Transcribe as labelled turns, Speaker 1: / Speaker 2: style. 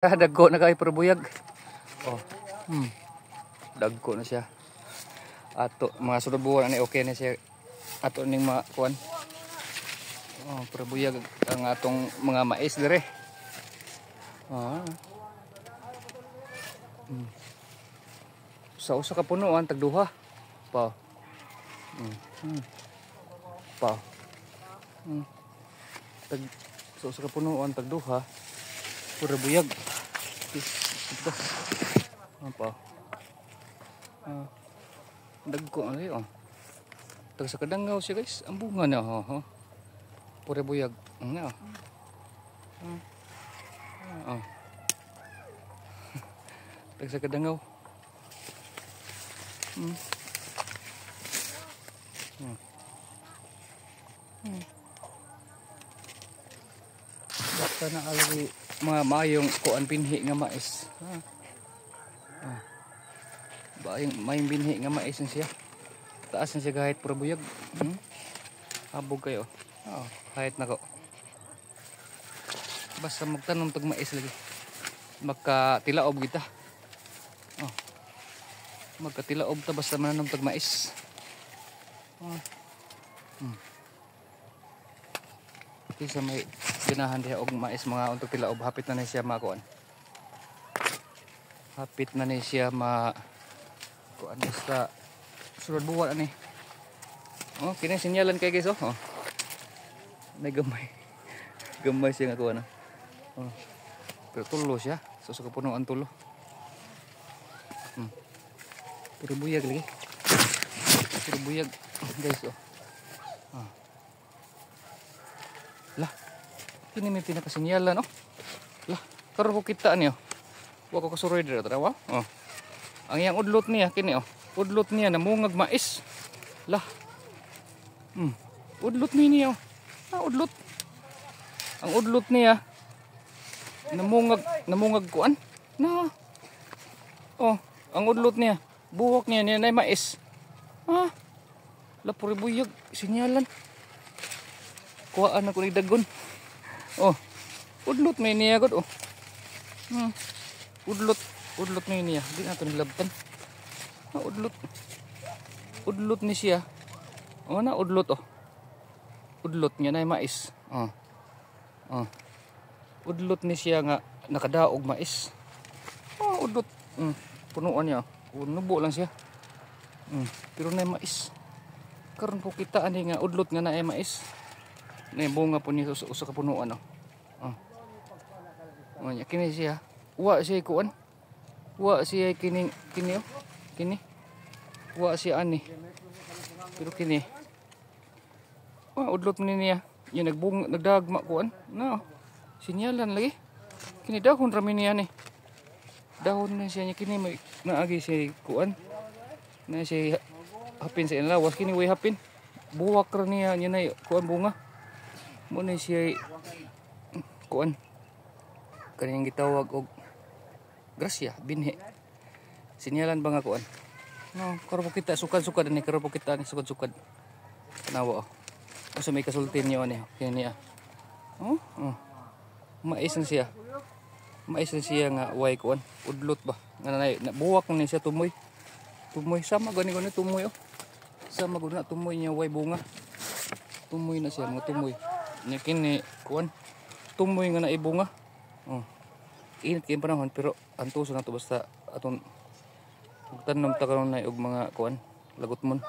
Speaker 1: Dagko na kay probuyag. Oh. Dagko na siya. Ato mga sunod buwan ani okay na siya. Ato ning mga kuan. Oh, probuyag ang atong mga mais dire. Ah. Sa usa ka punuan tagduha. Pa. Pa. Tag sa usa ka punuan tagduha. Pura buyag. Ito. Apa? Dagko ano yun. Tag sa kadangaw siya guys. Ang bunga na. Pura buyag. Nga. Tag sa kadangaw. Basta na alagi mga mayong kuan binhi nga mais. Mayong binhi nga mais siya. Taas na siya kahit pura buyag. Habog kayo. Kahit nako. Basta magtanom tag mais lagi. Magkatilaob kita. Magkatilaob ta basta mananom tag mais. Sa may ginahan diha og mais mga untog tilaob hapit na ni siya makuan. Hapit na ni siya kuan basta sulod buwan ani. Kini sinyalan kay guys May gamay. Gamay siya nga kuan. Pero tulo siya. So sa kapunuan tulo. Puro buyag lagi. Puro buyag guys Lah, kini may pinakasinyalan Lah, karon ko kita niyo. Wa ko kasuroy dira tara Ang yang udlot niya kini Udlot niya namungag mais. Lah. Udlot niya udlot. Ang udlot niya namungag kuan. Ang udlot niya buhok niya nay mais. La puri buyag sinyalan. Kuhaan ako ni dagon. Udlot may niya gud Udlot may niya. Di nato nilabtan. Udlot ni siya. Udlot Udlot niya na mais. Udlot ni siya nga nakadaog mais. Udlot. Punuan niya. Nubo lang siya. Pero na mais. Karon po kita ani nga udlot nga na mais. Na bunga po niya usa ka punuan kini siya. Wa siya kuan. Wa siya kini. Wa siya ani. Pero kini. Udlot ni niya. Yung nagdagma kuan. Sinyalan lagi. Kini dahon rami niya ni. Dahon na siya niya kini may naagi siya kuan. Na siya hapin sa inlawas kini way hapin. Buwak ra niya na kuan bunga. Muna siya kuan kaniyang gitawag og grasya binhi. Sinyalan ba nga kuan? Karo po kita sukad-sukad ani karo po kita ni sukad-sukad. Tanawa Asa may kasultin niyo ani kini niya. Mais na siya. Mais na siya nga way kuan udlot ba. Nga buwak ni siya tumoy. Tumoy sama gani tumoy Sama gud na tumoy niya way bunga. Tumoy na siya mga tumoy. Nya kini kuan tumoy nga naibunga. Init kay panahon pero antuso na to basta aton tanom ta karon na og mga kuan lagot mon.